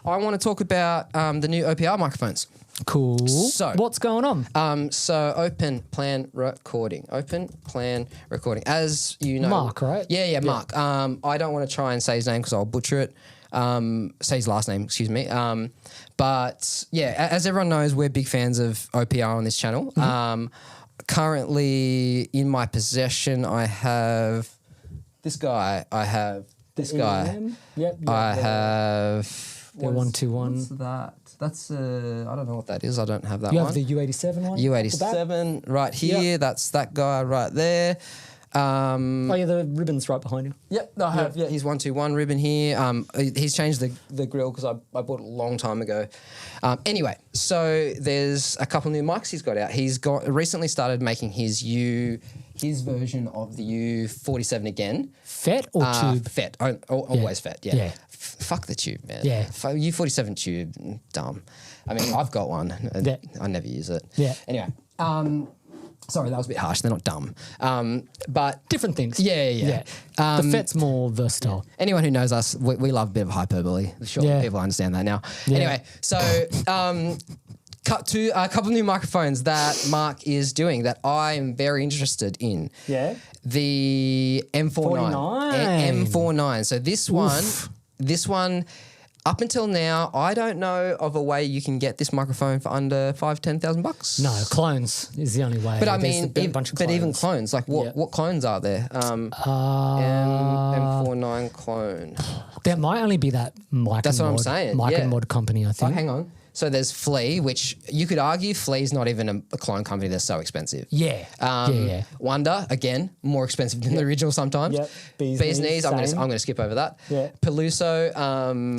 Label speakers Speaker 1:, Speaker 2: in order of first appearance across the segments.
Speaker 1: I want to talk about the new OPR microphones.
Speaker 2: Cool.
Speaker 1: So
Speaker 2: what's going on?
Speaker 1: So open plan recording. As you know,
Speaker 2: Mark, right?
Speaker 1: Yeah, Mark. I don't want to try and say his name because I'll butcher it. Say his last name, excuse me. But yeah, as everyone knows, we're big fans of OPR on this channel. Currently in my possession, I have this guy. I have this guy.
Speaker 2: Yep.
Speaker 1: I have
Speaker 2: the 121.
Speaker 1: What's that? That's I don't know what that is. I don't have that
Speaker 2: You
Speaker 1: one.
Speaker 2: have the U87 one?
Speaker 1: U87 right here.
Speaker 2: Yep.
Speaker 1: That's that guy right there.
Speaker 2: Oh yeah, the ribbon's right behind you.
Speaker 1: Yep, I have. Yeah, he's 121 ribbon here. He's changed the grill because I bought it a long time ago. Anyway, so there's a couple new mics he's got out. He's recently started making his version of the U47 again.
Speaker 2: FET or tube?
Speaker 1: FET. Always FET. Yeah. Fuck the tube, man.
Speaker 2: Yeah.
Speaker 1: U47 tube, dumb. I mean, I've got one.
Speaker 2: Yeah.
Speaker 1: I never use it.
Speaker 2: Yeah.
Speaker 1: Anyway. Sorry, that was a bit harsh. They're not dumb. But
Speaker 2: different things.
Speaker 1: Yeah.
Speaker 2: The FET's more versatile.
Speaker 1: Anyone who knows us, we love a bit of hyperbole. Sure, people understand that now.
Speaker 2: Yeah.
Speaker 1: Anyway, so cut to a couple of new microphones that Mark is doing that I am very interested in.
Speaker 2: Yeah.
Speaker 1: The M49. M49. So this one, up until now, I don't know of a way you can get this microphone for under $10,000.
Speaker 2: No, clones is the only way.
Speaker 1: But I mean,
Speaker 2: bunch of
Speaker 1: but even clones, like what clones are there? M49 clone.
Speaker 2: There might only be that mic.
Speaker 1: That's what I'm saying.
Speaker 2: Mic and mod company, I think.
Speaker 1: Oh, hang on. So there's Flea, which you could argue Flea's not even a clone company. They're so expensive.
Speaker 2: Yeah.
Speaker 1: Wonder, again, more expensive than the original sometimes.
Speaker 2: Yep.
Speaker 1: Bee's Knees. I'm gonna skip over that.
Speaker 2: Yeah.
Speaker 1: Peluso.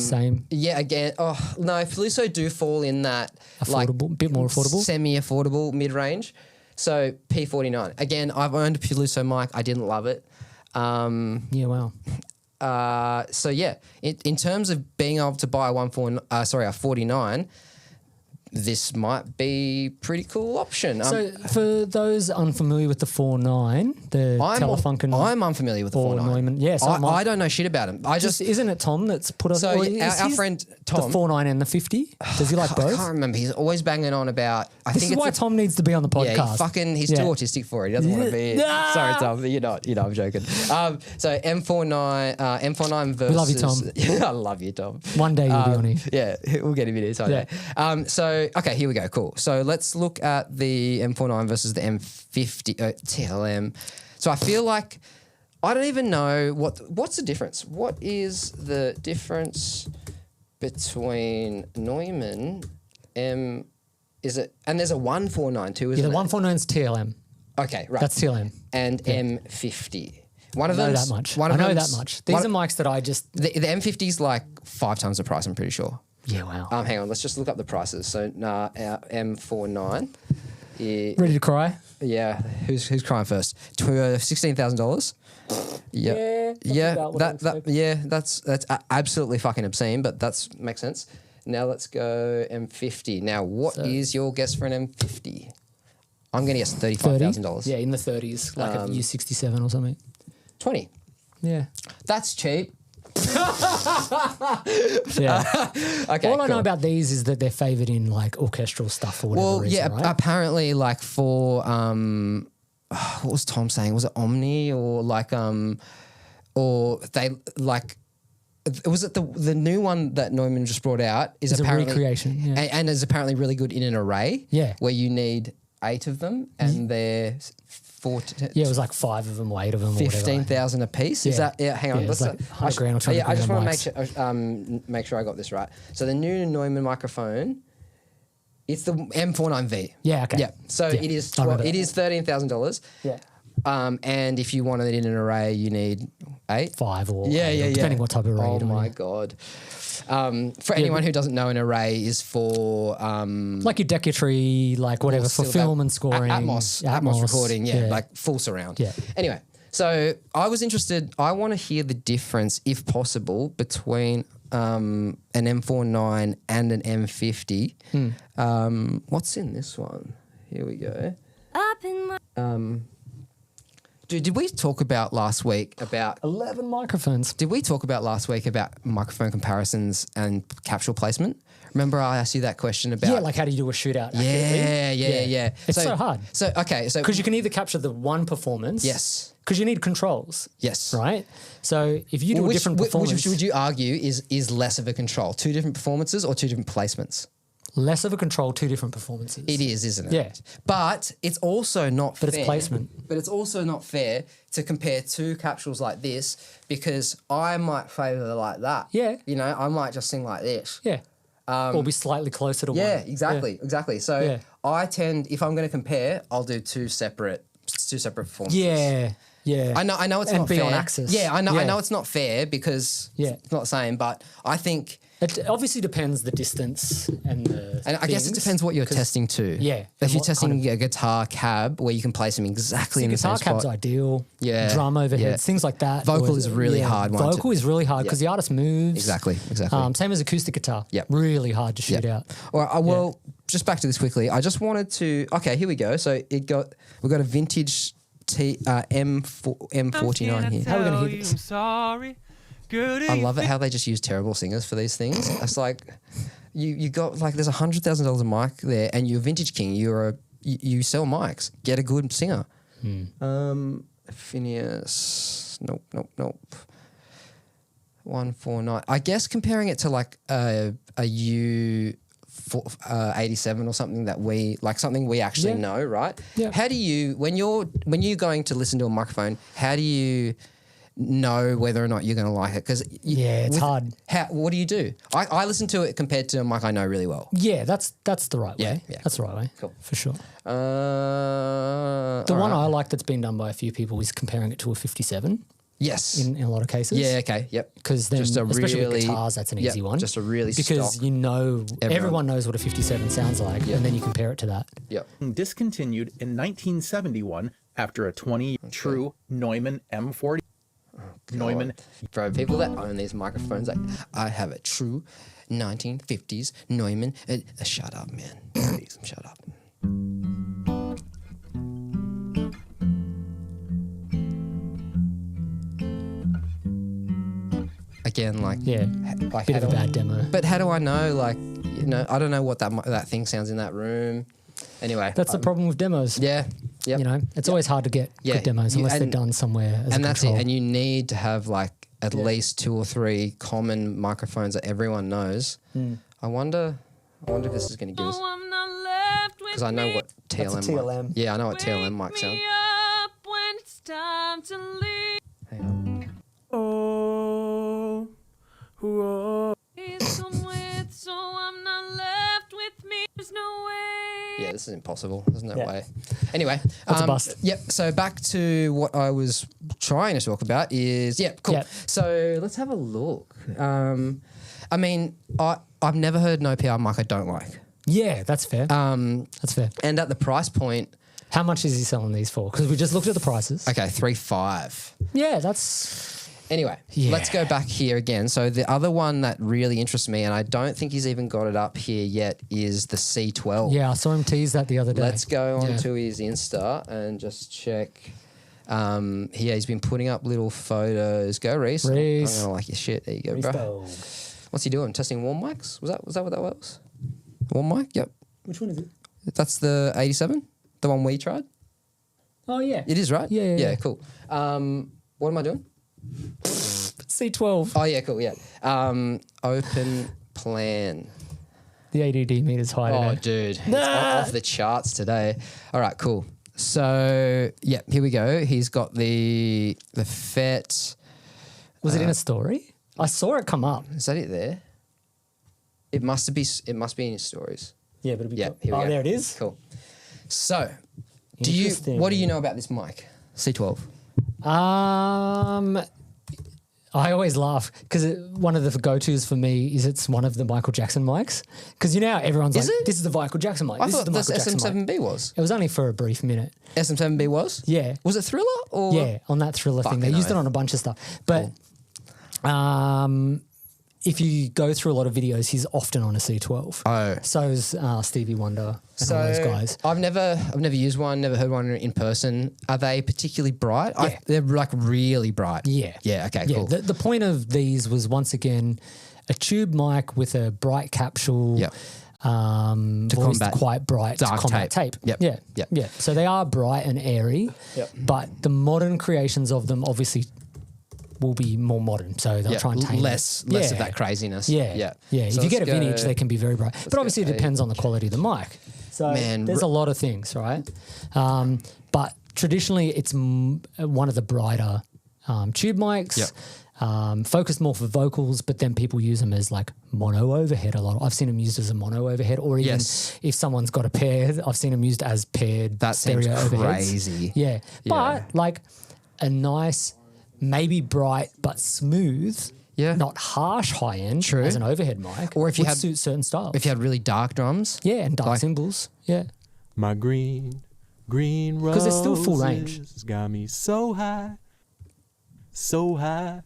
Speaker 2: Same.
Speaker 1: Yeah. Again. Oh no, Peluso do fall in that
Speaker 2: Affordable, bit more affordable,
Speaker 1: semi-affordable mid-range. So P49. Again, I've owned a Peluso mic. I didn't love it.
Speaker 2: Yeah. Wow.
Speaker 1: So yeah, in terms of being able to buy a 49, this might be a pretty cool option.
Speaker 2: So for those unfamiliar with the 49, the Telefunken,
Speaker 1: I'm unfamiliar with the 49.
Speaker 2: Neumann. Yes,
Speaker 1: I don't know shit about him.
Speaker 2: Isn't it Tom that's put us?
Speaker 1: So our friend Tom,
Speaker 2: the 49 and the 50. Does he like both?
Speaker 1: I can't remember. He's always banging on about.
Speaker 2: This is why Tom needs to be on the podcast.
Speaker 1: Yeah, he's too autistic for it. He doesn't want to be. Sorry, Tom. You're not. I'm joking. So M49 versus.
Speaker 2: We love you, Tom.
Speaker 1: I love you, Tom.
Speaker 2: One day you'll be on here.
Speaker 1: Yeah, we'll get him in here someday. So okay, here we go. Cool. So let's look at the M49 versus the M50 TLM. So I feel like I don't even know what's the difference. What is the difference between Neumann Is it? And there's a 149 too, isn't it?
Speaker 2: Yeah, the 149's TLM.
Speaker 1: Okay, right.
Speaker 2: That's TLM.
Speaker 1: And M50. One of
Speaker 2: I know
Speaker 1: them.
Speaker 2: that much. I know that much. These are mics that I just.
Speaker 1: The M50's like 5 times the price. I'm pretty sure.
Speaker 2: Yeah, wow.
Speaker 1: Hang on, let's just look up the prices. So our M49.
Speaker 2: Ready to cry?
Speaker 1: Yeah. Who's crying first? $16,000. That's absolutely fucking obscene, but makes sense. Now let's go M50. Now, what is your guess for an M50? I'm going to guess $35,000.
Speaker 2: Yeah, in the 30s, like a U67 or something.
Speaker 1: 20.
Speaker 2: Yeah.
Speaker 1: That's cheap.
Speaker 2: Yeah.
Speaker 1: Okay.
Speaker 2: All I know about these is that they're favoured in like orchestral stuff or whatever.
Speaker 1: Well,
Speaker 2: reason, right?
Speaker 1: apparently, like for what was Tom saying? Was it Omni or like or they like? Was it the new one that Neumann just brought out? Is
Speaker 2: it's
Speaker 1: apparently
Speaker 2: a recreation, yeah.
Speaker 1: and is apparently really good in an array.
Speaker 2: Yeah.
Speaker 1: Where you need 8 of them, and they're 14.
Speaker 2: Yeah, it was like 5 of them or 8 of them.
Speaker 1: 15,000 a piece. Is that? Yeah, hang on.
Speaker 2: Yeah,
Speaker 1: let's.
Speaker 2: Like 100 grand or 200
Speaker 1: I just want
Speaker 2: grand
Speaker 1: to make sure I got this right. So the new Neumann microphone, it's the M49V.
Speaker 2: Yeah. Okay.
Speaker 1: Yeah. So it is $13,000.
Speaker 2: Yeah.
Speaker 1: And if you wanted it in an array, you need 8.
Speaker 2: 5 or
Speaker 1: depending
Speaker 2: what type of array.
Speaker 1: Oh my god. For anyone who doesn't know, an array is for
Speaker 2: like your Decatree, like whatever for film and scoring,
Speaker 1: Atmos recording, like full surround.
Speaker 2: Yeah.
Speaker 1: Anyway, so I was interested. I want to hear the difference, if possible, between an M49 and an M50. What's in this one? Here we go. Dude, did we talk about last week about
Speaker 2: 11 microphones.
Speaker 1: Did we talk about last week about microphone comparisons and capsule placement? Remember I asked you that question about...
Speaker 2: Yeah, like how do you do a shootout accurately?
Speaker 1: Yeah.
Speaker 2: It's so hard.
Speaker 1: So
Speaker 2: Because you can either capture the one performance.
Speaker 1: Yes.
Speaker 2: Because you need controls.
Speaker 1: Yes.
Speaker 2: Right? So if you do a different performance...
Speaker 1: Which would you argue is less of a control? 2 different performances or 2 different placements?
Speaker 2: Less of a control, 2 different performances.
Speaker 1: It is, isn't it?
Speaker 2: Yeah.
Speaker 1: But it's also not fair.
Speaker 2: But it's placement.
Speaker 1: But it's also not fair to compare 2 capsules like this because I might favour like that.
Speaker 2: Yeah.
Speaker 1: You know, I might just sing like this.
Speaker 2: Yeah. Or be slightly closer to one.
Speaker 1: Yeah, exactly. So I tend, if I'm going to compare, I'll do 2 separate performances.
Speaker 2: Yeah.
Speaker 1: I know it's
Speaker 2: and
Speaker 1: not
Speaker 2: be
Speaker 1: fair.
Speaker 2: on axis.
Speaker 1: Yeah, I know it's not fair because it's not the same, but I think...
Speaker 2: It obviously depends the distance and the
Speaker 1: And I guess it depends what you're testing too.
Speaker 2: Yeah.
Speaker 1: If you're testing a guitar cab where you can place them exactly in the same spot.
Speaker 2: Guitar cab's ideal.
Speaker 1: Yeah.
Speaker 2: Drum overheads,
Speaker 1: Yeah.
Speaker 2: things like that.
Speaker 1: Vocal is a really hard one.
Speaker 2: Vocal is really hard because the artist moves.
Speaker 1: Exactly.
Speaker 2: Same as acoustic guitar.
Speaker 1: Yep.
Speaker 2: Really hard to shoot out.
Speaker 1: All right, well, just back to this quickly. I just wanted to... Okay, here we go. So we've got a vintage M49 here.
Speaker 2: How are we going to hear this?
Speaker 3: I'm sorry.
Speaker 1: I love it how they just use terrible singers for these things. It's like you got like there's $100,000 a mic there, and you're Vintage King. You sell mics. Get a good singer. Phineas. Nope. 149. I guess comparing it to like a U87 or something that we like something we actually know, right?
Speaker 2: Yeah.
Speaker 1: How do you when you're going to listen to a microphone? How do you know whether or not you're going to like it? Because
Speaker 2: it's hard.
Speaker 1: What do you do? I listen to it compared to a mic I know really well.
Speaker 2: Yeah, that's the right way.
Speaker 1: Yeah.
Speaker 2: That's the right way.
Speaker 1: Cool.
Speaker 2: For sure.
Speaker 1: The
Speaker 2: The one I like that's been done by a few people is comparing it to a 57
Speaker 1: yes.
Speaker 2: in a lot of cases.
Speaker 1: Yeah. Okay. Yep.
Speaker 2: Because then, especially with guitars, that's an easy one.
Speaker 1: Just a really
Speaker 2: because
Speaker 1: stock,
Speaker 2: you know everyone knows what a 57 sounds like, and then you compare it to that.
Speaker 1: Yep.
Speaker 4: Discontinued in 1971 after a 20 true Neumann M40. Neumann.
Speaker 1: Bro, people that own these microphones, like, I have a true 1950s Neumann. Shut up, man. Please, shut up. Again, like
Speaker 2: bit of a bad demo.
Speaker 1: But how do I know? Like, I don't know what that thing sounds in that room. Anyway,
Speaker 2: that's the problem with demos.
Speaker 1: Yeah. Yep.
Speaker 2: It's always hard to get good demos unless they're done somewhere as
Speaker 1: and
Speaker 2: a
Speaker 1: that's
Speaker 2: control.
Speaker 1: it. And you need to have like at least 2 or 3 common microphones that everyone knows. I wonder if this is going to give us because I know what TLM.
Speaker 2: That's a TLM.
Speaker 1: Yeah, I know what TLM mic sound. Hang on.
Speaker 3: Oh,
Speaker 1: Yeah, this is impossible. There's no way. Anyway,
Speaker 2: That's a bust.
Speaker 1: Yep. So back to what I was trying to talk about is cool.
Speaker 2: Yep.
Speaker 1: So let's have a look. I mean, I've never heard no PR mic I don't like.
Speaker 2: Yeah, that's fair. That's fair.
Speaker 1: And at the price point,
Speaker 2: how much is he selling these for? Because we just looked at the prices.
Speaker 1: okay, 3.5.
Speaker 2: Yeah, that's...
Speaker 1: Anyway,
Speaker 2: Yeah.
Speaker 1: let's go back here again. So the other one that really interests me, and I don't think he's even got it up here yet, is the C12.
Speaker 2: Yeah, I saw him tease that the other day.
Speaker 1: Let's go on to his Insta and just check. He's been putting up little photos. Go, Reese. I'm gonna like your shit. There you go, bro. What's he doing? Testing warm mics? Was that what that was? Warm mic? Yep.
Speaker 2: Which one is it?
Speaker 1: That's the 87, the one we tried.
Speaker 2: Oh, yeah.
Speaker 1: It is, right?
Speaker 2: Yeah.
Speaker 1: Cool. What am I doing?
Speaker 2: C12.
Speaker 1: Oh yeah, cool. Yeah. Open plan.
Speaker 2: The ADD meter's high
Speaker 1: Oh,
Speaker 2: today.
Speaker 1: dude, it's off the charts today. All right, cool. So yeah, here we go. He's got the FET.
Speaker 2: Was it in a story? I saw it come up.
Speaker 1: Is that it there? It must be in his stories.
Speaker 2: Yeah, but it'd be
Speaker 1: Yeah,
Speaker 2: cool.
Speaker 1: here we go.
Speaker 2: There it is.
Speaker 1: Cool. So,
Speaker 2: Interesting.
Speaker 1: what do you know about this mic? C12.
Speaker 2: I always laugh because one of the go-tos for me is it's one of the Michael Jackson mics. Because you know how everyone's
Speaker 1: Is
Speaker 2: like,
Speaker 1: it?
Speaker 2: this is the Michael Jackson mic.
Speaker 1: I
Speaker 2: This is
Speaker 1: thought
Speaker 2: the
Speaker 1: this
Speaker 2: Michael Jackson mic.
Speaker 1: SM7B was.
Speaker 2: It was only for a brief minute.
Speaker 1: SM7B was?
Speaker 2: Yeah.
Speaker 1: Was it Thriller or?
Speaker 2: Yeah, on that Thriller thing. They
Speaker 1: Fucking
Speaker 2: used it
Speaker 1: oath.
Speaker 2: on a bunch of stuff. But if you go through a lot of videos, he's often on a C12.
Speaker 1: Oh.
Speaker 2: So's Stevie Wonder and all those guys.
Speaker 1: I've never used one, never heard one in person. Are they particularly bright?
Speaker 2: Yeah.
Speaker 1: They're like really bright.
Speaker 2: Yeah.
Speaker 1: Yeah. Okay.
Speaker 2: Yeah,
Speaker 1: Cool.
Speaker 2: the point of these was once again a tube mic with a bright capsule.
Speaker 1: Yep.
Speaker 2: To
Speaker 1: combat
Speaker 2: quite bright
Speaker 1: dark
Speaker 2: combat tape.
Speaker 1: Yep.
Speaker 2: Yeah.
Speaker 1: Yep.
Speaker 2: Yeah. So they are bright and airy.
Speaker 1: Yep.
Speaker 2: But the modern creations of them obviously will be more modern. So they'll try and tame
Speaker 1: less
Speaker 2: it.
Speaker 1: of that craziness.
Speaker 2: Yeah.
Speaker 1: Yeah.
Speaker 2: Yeah.
Speaker 1: So
Speaker 2: if you get a
Speaker 1: let's go-
Speaker 2: vintage, they can be very bright. But obviously it depends on the quality of the mic. So
Speaker 1: Man,
Speaker 2: there's a lot of things, right? But traditionally it's one of the brighter tube mics.
Speaker 1: Yep.
Speaker 2: Focused more for vocals, but then people use them as like mono overhead a lot. I've seen them used as a mono overhead, or even if someone's got a paired, I've seen them used as paired
Speaker 1: That
Speaker 2: stereo
Speaker 1: seems
Speaker 2: overheads.
Speaker 1: crazy.
Speaker 2: Yeah. But like a nice, maybe bright but smooth, not harsh high end as an overhead mic,
Speaker 1: Or if you
Speaker 2: would
Speaker 1: had-
Speaker 2: suit certain styles.
Speaker 1: If you had really dark drums.
Speaker 2: Yeah, and dark cymbals. Yeah.
Speaker 3: My green roses.
Speaker 2: 'Cause they're still full range.
Speaker 3: Got me so high, so high,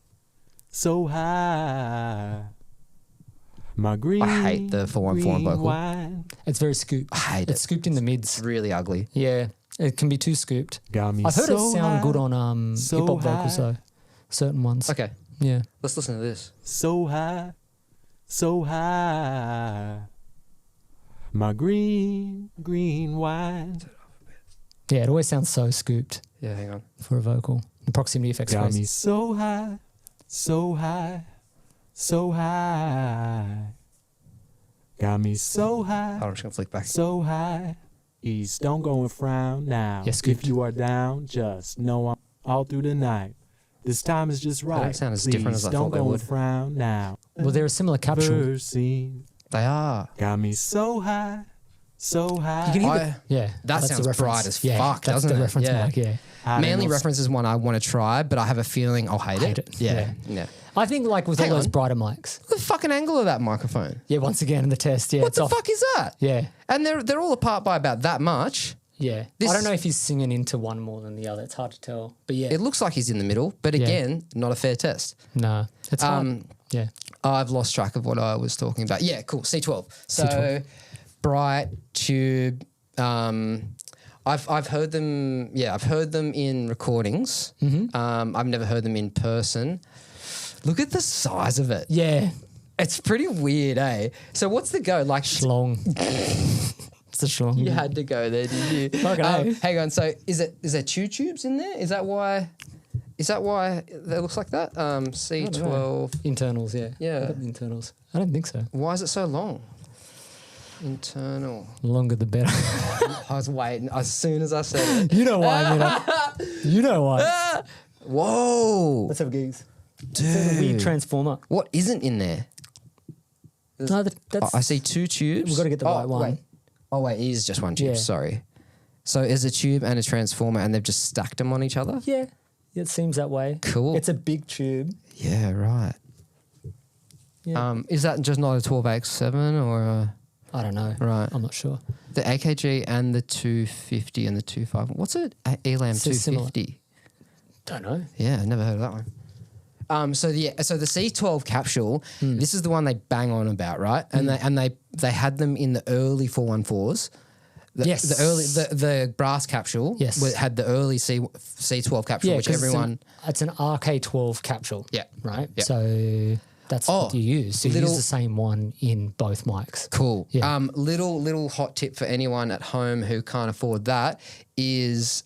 Speaker 3: so high. My green.
Speaker 1: I hate the 414 vocal.
Speaker 3: wine
Speaker 2: It's very scooped.
Speaker 1: I hate
Speaker 2: It's
Speaker 1: it.
Speaker 2: scooped in the mids.
Speaker 1: It's really ugly.
Speaker 2: Yeah. It can be too scooped.
Speaker 3: Got me
Speaker 2: I've heard
Speaker 3: so
Speaker 2: it sound
Speaker 3: high,
Speaker 2: good on
Speaker 3: so
Speaker 2: hip hop vocals
Speaker 3: high.
Speaker 2: though. Certain ones.
Speaker 1: Okay.
Speaker 2: Yeah.
Speaker 1: Let's listen to this.
Speaker 3: So high, so high. My green wine.
Speaker 2: Yeah, it always sounds so scooped
Speaker 1: Yeah, hang on.
Speaker 2: for a vocal. The proximity effects
Speaker 3: Got me
Speaker 2: crazy.
Speaker 3: so high, so high, so high. Got me so high,
Speaker 1: I'm just gonna flick back.
Speaker 3: so high. East, don't go and frown now.
Speaker 2: Yeah, scooped.
Speaker 3: if you are down, just know I'm all through the night. This time is just right.
Speaker 1: don't sound as
Speaker 3: Please
Speaker 1: different as I
Speaker 3: don't
Speaker 1: thought they
Speaker 3: go
Speaker 1: would.
Speaker 3: and frown now.
Speaker 2: Well, they're a similar capsule.
Speaker 3: First scene
Speaker 1: They are.
Speaker 3: got me so high, so high.
Speaker 2: You can hear
Speaker 1: I-
Speaker 2: yeah.
Speaker 1: That
Speaker 2: that's the
Speaker 1: sounds
Speaker 2: reference.
Speaker 1: bright as
Speaker 2: yeah,
Speaker 1: fuck,
Speaker 2: that's
Speaker 1: doesn't
Speaker 2: the
Speaker 1: it?
Speaker 2: reference
Speaker 1: Yeah.
Speaker 2: mic, yeah.
Speaker 1: Manly Reference is one I want to try, but I have a feeling I'll hate
Speaker 2: Hate
Speaker 1: it.
Speaker 2: it.
Speaker 1: Yeah. Yeah.
Speaker 2: I think like with
Speaker 1: Hang
Speaker 2: all those
Speaker 1: on.
Speaker 2: brighter mics.
Speaker 1: The fucking angle of that microphone.
Speaker 2: Yeah, once again in the test, yeah.
Speaker 1: What
Speaker 2: it's
Speaker 1: the
Speaker 2: off.
Speaker 1: fuck is that?
Speaker 2: Yeah.
Speaker 1: And they're all apart by about that much.
Speaker 2: Yeah.
Speaker 1: This-
Speaker 2: I don't know if he's singing into one more than the other. It's hard to tell. But yeah.
Speaker 1: It looks like he's in the middle, but again, not a fair test.
Speaker 2: No. It's hard. Yeah.
Speaker 1: I've lost track of what I was talking about. Yeah, cool. C12. So
Speaker 2: C12.
Speaker 1: bright tube. I've heard them. Yeah, I've heard them in recordings. I've never heard them in person. Look at the size of it.
Speaker 2: Yeah.
Speaker 1: It's pretty weird, eh? So what's the go? Like
Speaker 2: Schlong. It's a schlong.
Speaker 1: you had to go there, did you?
Speaker 2: Fucking A.
Speaker 1: Hang on. So is there two tubes in there? Is that why? It looks like that? C12.
Speaker 2: Internals, yeah.
Speaker 1: Yeah.
Speaker 2: I got the internals. I don't think so.
Speaker 1: Why is it so long? Internal.
Speaker 2: Longer the better.
Speaker 1: I was waiting as soon as I said it.
Speaker 2: You know why, Mina. You know why.
Speaker 1: Whoa,
Speaker 2: Let's have a gaze. It's a weird
Speaker 1: dude!
Speaker 2: transformer.
Speaker 1: What isn't in there?
Speaker 2: No, that's.
Speaker 1: I see two tubes.
Speaker 2: We've got to get the right one.
Speaker 1: Wait. Oh wait, it is just one tube.
Speaker 2: Yeah.
Speaker 1: Sorry. So is a tube and a transformer, and they've just stacked them on each other.
Speaker 2: Yeah, it seems that way.
Speaker 1: Cool.
Speaker 2: It's a big tube.
Speaker 1: Yeah, right.
Speaker 2: Yeah.
Speaker 1: Is that just not a 12X7 or
Speaker 2: I don't know.
Speaker 1: right?
Speaker 2: I'm not sure.
Speaker 1: The AKG and the 250 and the 25. What's it? Elam
Speaker 2: So similar.
Speaker 1: 250.
Speaker 2: Don't know.
Speaker 1: Yeah, I never heard of that one. So the C12 capsule, this is the one they bang on about, right? And they had them in the early 414s.
Speaker 2: Yes.
Speaker 1: The brass capsule
Speaker 2: Yes.
Speaker 1: had the early C12 capsule,
Speaker 2: Yeah,
Speaker 1: which
Speaker 2: 'cause
Speaker 1: everyone
Speaker 2: It's an RK12 capsule.
Speaker 1: Yeah.
Speaker 2: Right.
Speaker 1: Yeah.
Speaker 2: So that's what you use. So you use the same one in both mics.
Speaker 1: cool.
Speaker 2: Yeah.
Speaker 1: Little hot tip for anyone at home who can't afford that is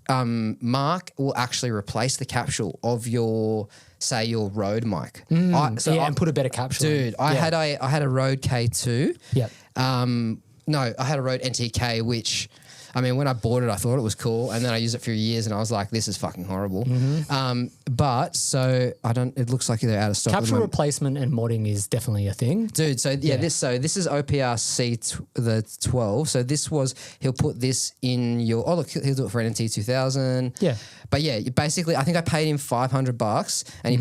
Speaker 1: Mark will actually replace the capsule of your Rode mic.
Speaker 2: And put a better capsule.
Speaker 1: Dude, I had a Rode K2.
Speaker 2: Yep.
Speaker 1: No, I had a Rode NTK, which, I mean, when I bought it, I thought it was cool, and then I used it for years, and I was like, "This is fucking horrible." But so it looks like they're out of stock. at the
Speaker 2: Capsule
Speaker 1: moment.
Speaker 2: replacement and modding is definitely a thing.
Speaker 1: Dude, so this is OPRC the 12. So he'll put this in your he'll do it for an NT 2000.
Speaker 2: Yeah.
Speaker 1: But yeah, basically I think I paid him $500 and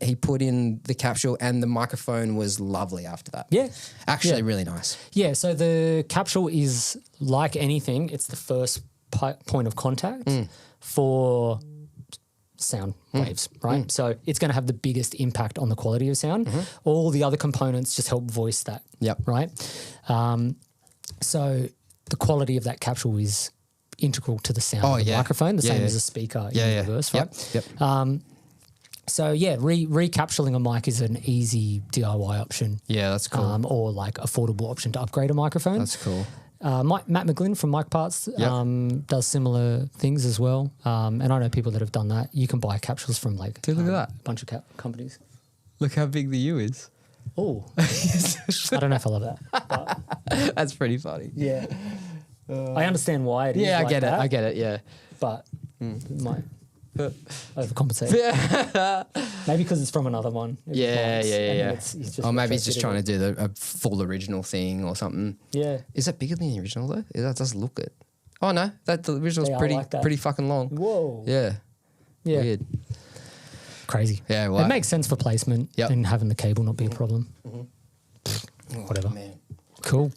Speaker 1: he put in the capsule and the microphone was lovely after that.
Speaker 2: Yeah.
Speaker 1: Actually
Speaker 2: Yeah.
Speaker 1: really nice.
Speaker 2: Yeah, so the capsule is like anything, it's the first point of contact for sound waves, right? So it's going to have the biggest impact on the quality of sound. All the other components just help voice that,
Speaker 1: Yep.
Speaker 2: right? So the quality of that capsule is integral to the sound of the microphone, the same as a speaker in the reverse, right?
Speaker 1: Yep.
Speaker 2: So yeah, recapsuling a mic is an easy DIY option.
Speaker 1: Yeah, that's cool.
Speaker 2: Or like affordable option to upgrade a microphone.
Speaker 1: That's cool.
Speaker 2: Matt McGlynn from Mic Parts does similar things as well. And I know people that have done that. You can buy capsules from like
Speaker 1: Dude, look at that.
Speaker 2: a bunch of companies.
Speaker 1: Look how big the U is.
Speaker 2: Oh, I don't know if I love that. But
Speaker 1: That's pretty funny.
Speaker 2: yeah, I understand why it is.
Speaker 1: Yeah,
Speaker 2: like
Speaker 1: I get
Speaker 2: that,
Speaker 1: it. I get it. Yeah.
Speaker 2: But it might overcompensate. Maybe because it's from another one.
Speaker 1: Yeah.
Speaker 2: It's just
Speaker 1: Or maybe he's just
Speaker 2: retrofitted
Speaker 1: trying
Speaker 2: it.
Speaker 1: to do a full original thing or something.
Speaker 2: Yeah.
Speaker 1: Is that bigger than the original though? That does look it. Oh no, the original's
Speaker 2: Yeah, I
Speaker 1: pretty
Speaker 2: like that.
Speaker 1: pretty fucking long.
Speaker 2: Whoa.
Speaker 1: Yeah.
Speaker 2: Yeah.
Speaker 1: Weird.
Speaker 2: Crazy.
Speaker 1: Yeah, well,
Speaker 2: It makes sense for placement
Speaker 1: Yep.
Speaker 2: and having the cable not be a problem. Whatever.
Speaker 1: Man.
Speaker 2: Cool.